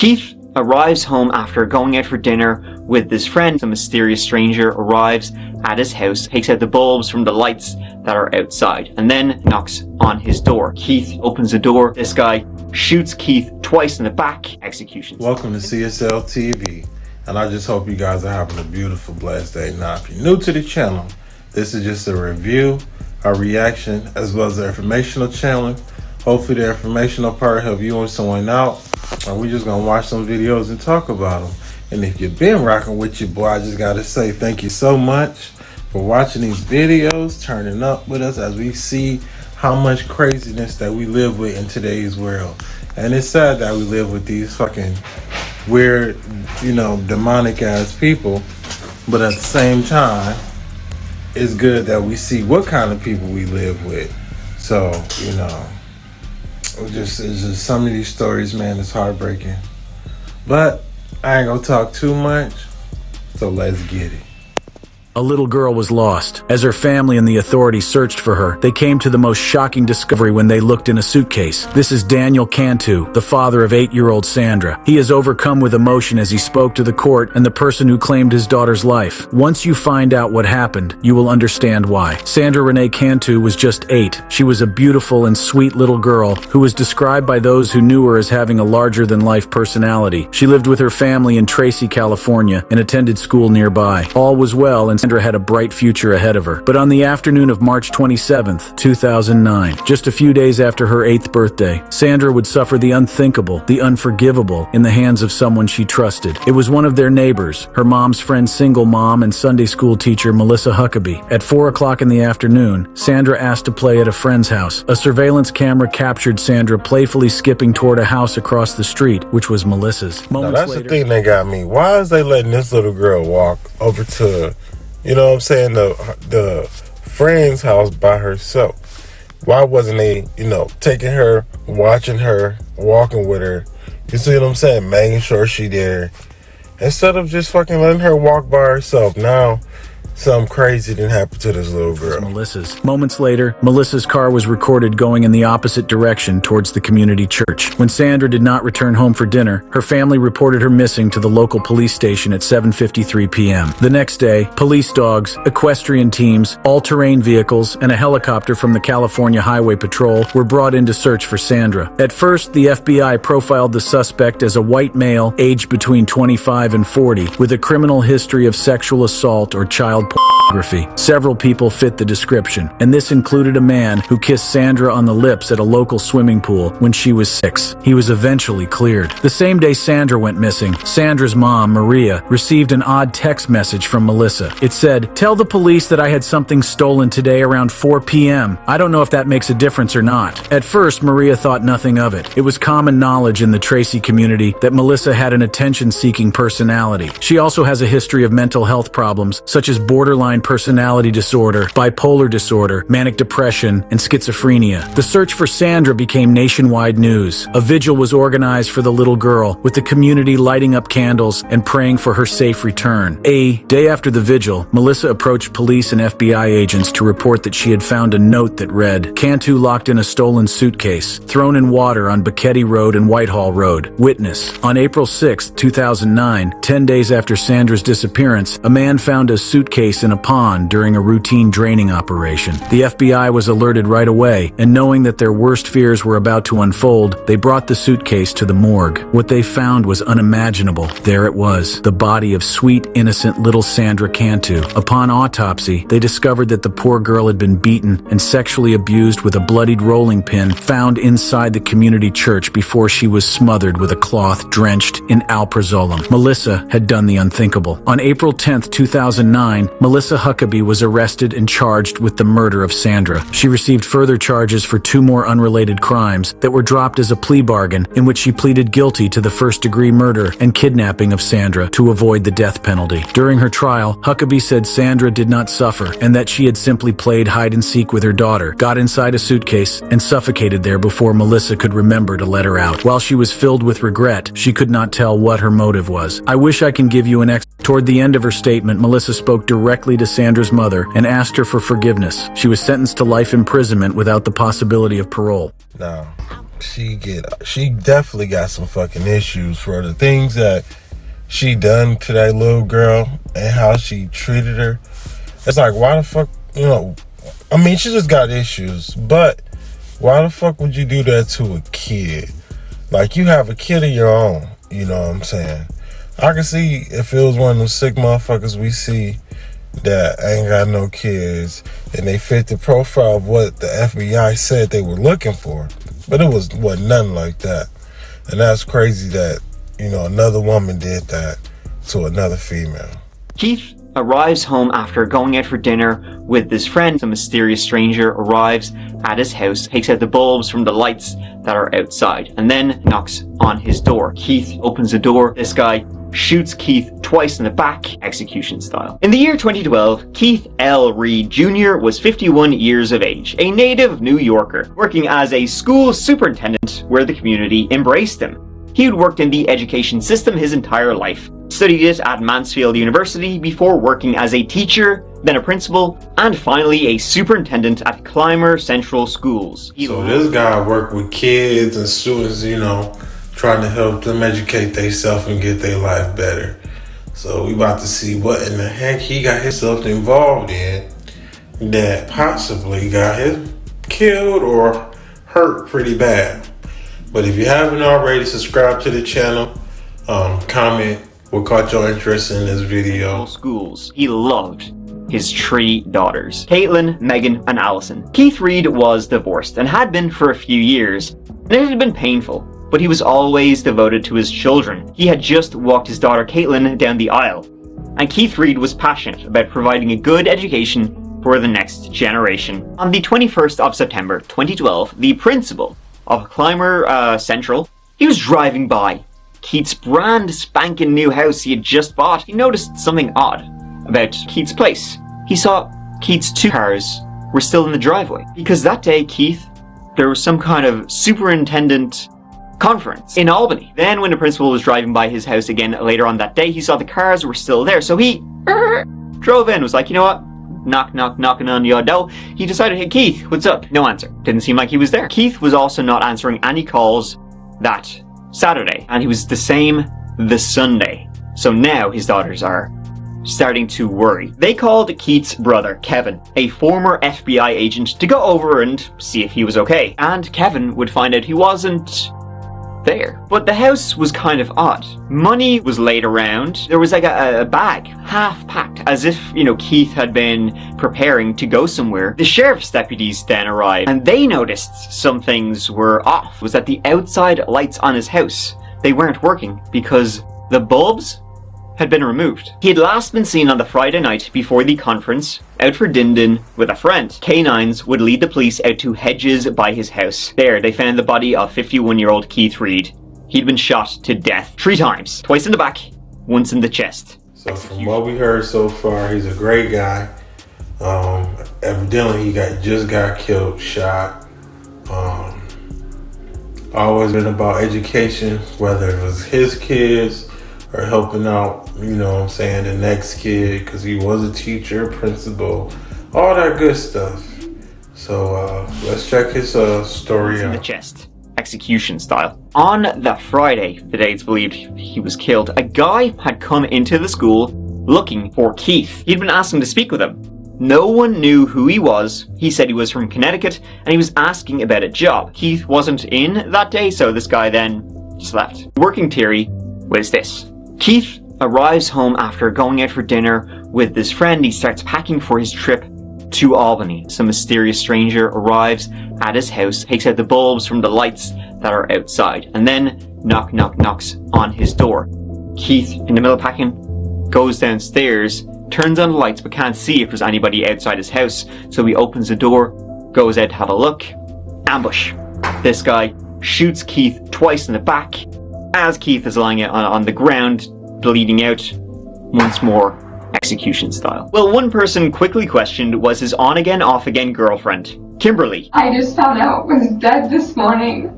Keith arrives home after going out for dinner with his friend. A mysterious stranger arrives at his house, takes out the bulbs from the lights that are outside, and then knocks on his door. Keith opens the door. This guy shoots Keith twice in the back. Execution. Welcome to CSL TV, and I just hope you guys are having a beautiful, blessed day. Now, if you're new to the channel, this is just a review, a reaction, as well as an informational channel. Hopefully the informational part help you and someone out, and we're just gonna watch some videos and talk about them. And if you've been rocking with your boy, I just gotta say thank you so much for watching these videos, turning up with us as we see how much craziness that we live with in today's world. And it's sad that we live with these fucking weird, demonic ass people, but at the same time, it's good that we see what kind of people we live with. So, it's just some of these stories, man, it's heartbreaking. But I ain't gonna talk too much, so let's get it. A little girl was lost. As her family and the authorities searched for her, they came to the most shocking discovery when they looked in a suitcase. This is Daniel Cantu, the father of 8-year-old Sandra. He is overcome with emotion as he spoke to the court and the person who claimed his daughter's life. Once you find out what happened, you will understand why. Sandra Renee Cantu was just 8. She was a beautiful and sweet little girl who was described by those who knew her as having a larger-than-life personality. She lived with her family in Tracy, California, and attended school nearby. All was well, and Sandra had a bright future ahead of her. But on the afternoon of March 27th, 2009, just a few days after her 8th birthday, Sandra would suffer the unthinkable, the unforgivable, in the hands of someone she trusted. It was one of their neighbors, her mom's friend, single mom and Sunday school teacher Melissa Huckabee. At 4 o'clock in the afternoon, Sandra asked to play at a friend's house. A surveillance camera captured Sandra playfully skipping toward a house across the street, which was Melissa's. Now that's the thing that got me. Why is they letting this little girl walk over to the friend's house by herself? Why wasn't they, taking her, watching her, walking with her? You see what I'm saying? Making sure she there. Instead of just fucking letting her walk by herself. Now, something crazy didn't happen to this little girl. Melissa's. Moments later, Melissa's car was recorded going in the opposite direction towards the community church. When Sandra did not return home for dinner, her family reported her missing to the local police station at 7:53 p.m. The next day, police dogs, equestrian teams, all-terrain vehicles, and a helicopter from the California Highway Patrol were brought in to search for Sandra. At first, the FBI profiled the suspect as a white male aged between 25 and 40 with a criminal history of sexual assault or child pornography. Several people fit the description, and this included a man who kissed Sandra on the lips at a local swimming pool when she was 6. He was eventually cleared. The same day Sandra went missing, Sandra's mom, Maria, received an odd text message from Melissa. It said, "Tell the police that I had something stolen today around 4 p.m. I don't know if that makes a difference or not." At first, Maria thought nothing of it. It was common knowledge in the Tracy community that Melissa had an attention-seeking personality. She also has a history of mental health problems, such as borderline personality disorder, bipolar disorder, manic depression, and schizophrenia. The search for Sandra became nationwide news. A vigil was organized for the little girl, with the community lighting up candles and praying for her safe return. A day after the vigil, Melissa approached police and FBI agents to report that she had found a note that read, "Cantu locked in a stolen suitcase, thrown in water on Bucketty Road and Whitehall Road. Witness. On April 6, 2009, 10 days after Sandra's disappearance, a man found a suitcase in a pond during a routine draining operation. The FBI was alerted right away, and knowing that their worst fears were about to unfold, they brought the suitcase to the morgue. What they found was unimaginable. There it was, the body of sweet, innocent little Sandra Cantu. Upon autopsy, they discovered that the poor girl had been beaten and sexually abused with a bloodied rolling pin found inside the community church before she was smothered with a cloth drenched in alprazolam. Melissa had done the unthinkable. On April 10th, 2009, Melissa Huckabee was arrested and charged with the murder of Sandra. She received further charges for 2 more unrelated crimes that were dropped as a plea bargain, in which she pleaded guilty to the first-degree murder and kidnapping of Sandra to avoid the death penalty. During her trial, Huckabee said Sandra did not suffer and that she had simply played hide-and-seek with her daughter, got inside a suitcase, and suffocated there before Melissa could remember to let her out. While she was filled with regret, she could not tell what her motive was. "I wish I can give you an Toward the end of her statement, Melissa spoke directly to Sandra's mother and asked her for forgiveness. She was sentenced to life imprisonment without the possibility of parole. Now, she definitely got some fucking issues for the things that she done to that little girl and how she treated her. It's like, why the fuck, I mean, she just got issues, but why the fuck would you do that to a kid? Like, you have a kid of your own, you know what I'm saying? I can see if it was one of them sick motherfuckers we see that ain't got no kids and they fit the profile of what the FBI said they were looking for. But it wasn't nothing like that. And that's crazy that, another woman did that to another female. Keith arrives home after going out for dinner with his friend. A mysterious stranger arrives at his house, takes out the bulbs from the lights that are outside, and then knocks on his door. Keith opens the door. This guy shoots Keith twice in the back, execution style. In the year 2012, Keith L. Reed Jr. was 51 years of age, a native New Yorker, working as a school superintendent where the community embraced him. He had worked in the education system his entire life, studied it at Mansfield University before working as a teacher, then a principal, and finally a superintendent at Clymer Central Schools. So this guy worked with kids and students, trying to help them educate themselves and get their life better. So we about to see what in the heck he got himself involved in that possibly got him killed or hurt pretty bad. But if you haven't already, subscribe to the channel, comment what caught your interest in this video. Schools. He loved his 3 daughters, Caitlin, Megan, and Allison. Keith Reed was divorced and had been for a few years, and it had been painful. But he was always devoted to his children. He had just walked his daughter Caitlin down the aisle, and Keith Reed was passionate about providing a good education for the next generation. On the 21st of September 2012, the principal of Clymer Central, he was driving by Keith's brand spanking new house he had just bought. He noticed something odd about Keith's place. He saw Keith's 2 cars were still in the driveway, because that day there was some kind of superintendent conference in Albany. Then when the principal was driving by his house again later on that day, he saw the cars were still there. So he drove in, was like, you know what? Knocking on your door. He decided, hey Keith, what's up? No answer. Didn't seem like he was there. Keith was also not answering any calls that Saturday, and he was the same this Sunday. So now his daughters are starting to worry. They called Keith's brother, Kevin, a former FBI agent, to go over and see if he was okay. And Kevin would find out he wasn't there. But the house was kind of odd. Money was laid around. There was like a bag, half packed, as if, Keith had been preparing to go somewhere. The sheriff's deputies then arrived, and they noticed some things were off. It was that the outside lights on his house, they weren't working because the bulbs had been removed. He had last been seen on the Friday night before the conference, out for din-din with a friend. Canines would lead the police out to hedges by his house. There, they found the body of 51-year-old Keith Reed. He'd been shot to death 3 times, twice in the back, once in the chest. So from what we heard so far, he's a great guy. Evidently, he just got killed, shot. Always been about education, whether it was his kids or helping out, the next kid, because he was a teacher, principal, all that good stuff. So let's check his story out. In the chest, execution style. On the Friday, the day it's believed he was killed, a guy had come into the school looking for Keith. He'd been asking to speak with him. No one knew who he was. He said he was from Connecticut, and he was asking about a job. Keith wasn't in that day, so this guy then just left. The working theory was this. Keith arrives home after going out for dinner with his friend. He starts packing for his trip to Albany. Some mysterious stranger arrives at his house, takes out the bulbs from the lights that are outside, and then knocks on his door. Keith, in the middle of packing, goes downstairs, turns on the lights but can't see if there's anybody outside his house, so he opens the door, goes out to have a look. Ambush. This guy shoots Keith twice in the back as Keith is lying on the ground, bleeding out. Once more, execution style. Well, one person quickly questioned was his on-again, off-again girlfriend, Kimberly. I just found out was dead this morning,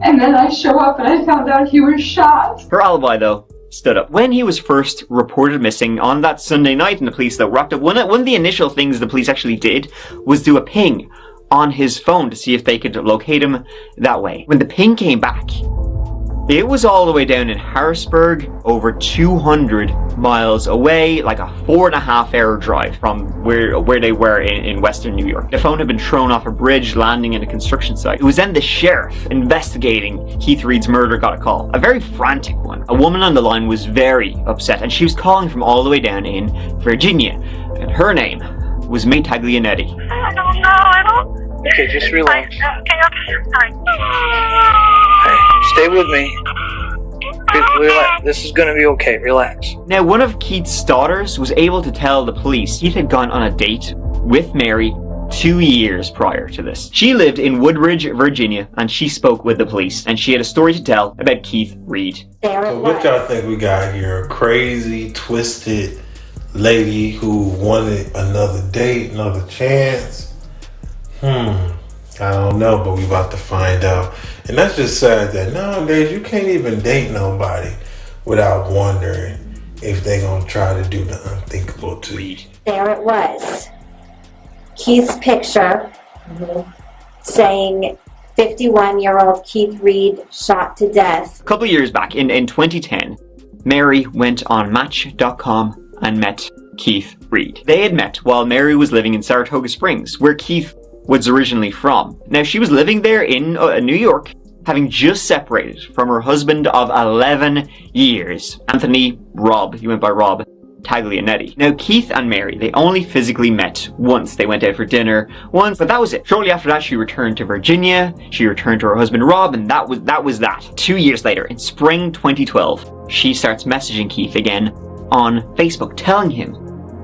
and then I show up and I found out he was shot. Her alibi, though, stood up. When he was first reported missing on that Sunday night and the police that rocked up, one of the initial things the police actually did was do a ping on his phone to see if they could locate him that way. When the ping came back, it was all the way down in Harrisburg, over 200 miles away, like a 4.5-hour drive from where they were in western New York. The phone had been thrown off a bridge landing in a construction site. It was then the sheriff investigating Keith Reid's murder got a call. A very frantic one. A woman on the line was very upset, and she was calling from all the way down in Virginia. And her name was May Taglianetti. I don't know. I don't. Okay, just relax. Hey, stay with me. Relax. This is gonna be okay. Relax. Now, one of Keith's daughters was able to tell the police Keith had gone on a date with Mary 2 years prior to this. She lived in Woodbridge, Virginia, and she spoke with the police, and she had a story to tell about Keith Reid. So what y'all think we got here? A crazy, twisted lady who wanted another date, another chance? I don't know, but we about to find out. And that's just sad that nowadays you can't even date nobody without wondering if they gonna try to do the unthinkable to you. There it was. Keith's picture saying 51-year-old Keith Reid shot to death. A couple years back, in 2010, Mary went on Match.com and met Keith Reid. They had met while Mary was living in Saratoga Springs, where Keith was originally from. Now, she was living there in New York, having just separated from her husband of 11 years, Anthony Rob. He went by Rob Taglianetti. Now, Keith and Mary, they only physically met once. They went out for dinner once, but that was it. Shortly after that, she returned to Virginia. She returned to her husband Rob, and that was that. 2 years later, in spring 2012, she starts messaging Keith again on Facebook, telling him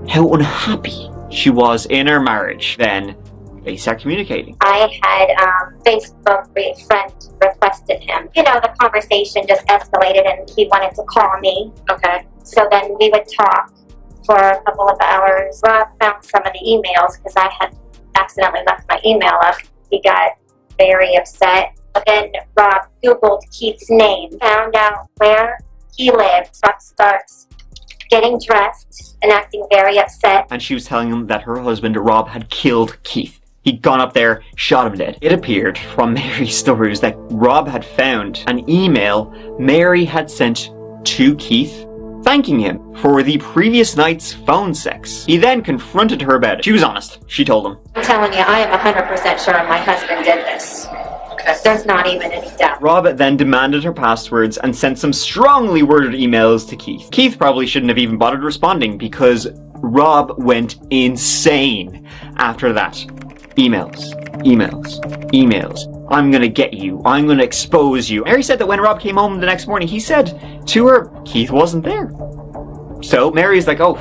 how unhappy she was in her marriage. Then they start communicating. I had Facebook friend requested him. You know, the conversation just escalated and he wanted to call me. Okay. So then we would talk for a couple of hours. Rob found some of the emails because I had accidentally left my email up. He got very upset. But then Rob Googled Keith's name, found out where he lived. Rob starts getting dressed and acting very upset. And she was telling him that her husband Rob had killed Keith. He'd gone up there, shot him dead. It appeared from Mary's stories that Rob had found an email Mary had sent to Keith thanking him for the previous night's phone sex. He then confronted her about it. She was honest. She told him. I'm telling you, I am 100% sure my husband did this. Okay. There's not even any doubt. Rob then demanded her passwords and sent some strongly worded emails to Keith. Keith probably shouldn't have even bothered responding because Rob went insane after that. Emails. I'm gonna get you. I'm gonna expose you. Mary said that when Rob came home the next morning, he said to her, Keith wasn't there. So Mary's like, oh,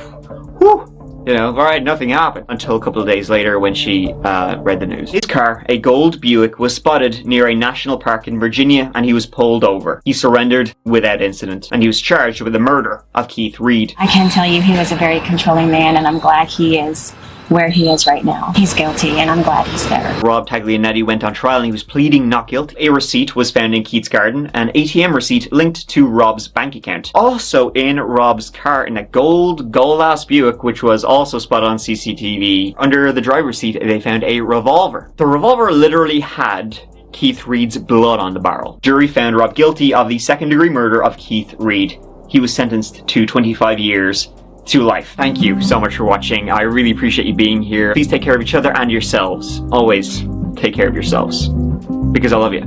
whew. You know, alright, nothing happened. Until a couple of days later when she read the news. His car, a gold Buick, was spotted near a national park in Virginia and he was pulled over. He surrendered without incident and he was charged with the murder of Keith Reid. I can tell you he was a very controlling man and I'm glad he is where he is right now. He's guilty and I'm glad he's there. Rob Taglianetti went on trial and he was pleading not guilty. A receipt was found in Keith's garden, an ATM receipt linked to Rob's bank account. Also in Rob's car, in a gold Golas Buick, which was also spotted on CCTV, under the driver's seat they found a revolver. The revolver literally had Keith Reid's blood on the barrel. Jury found Rob guilty of the second-degree murder of Keith Reid. He was sentenced to 25 years to life. Thank you so much for watching. I really appreciate you being here. Please take care of each other and yourselves. Always take care of yourselves. Because I love you.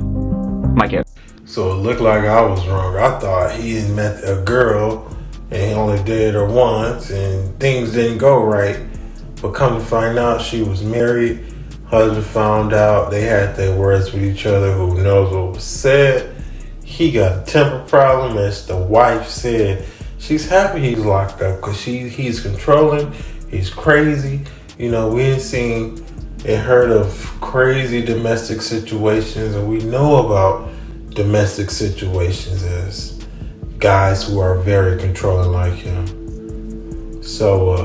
Mike out. So it looked like I was wrong. I thought he had met a girl and he only did her once and things didn't go right. But come to find out she was married. Husband found out they had their words with each other. Who knows what was said. He got a temper problem, as the wife said. She's happy he's locked up because he's controlling, he's crazy. You know, we ain't seen and heard of crazy domestic situations, and we know about domestic situations as guys who are very controlling like him. So,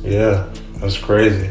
yeah, that's crazy.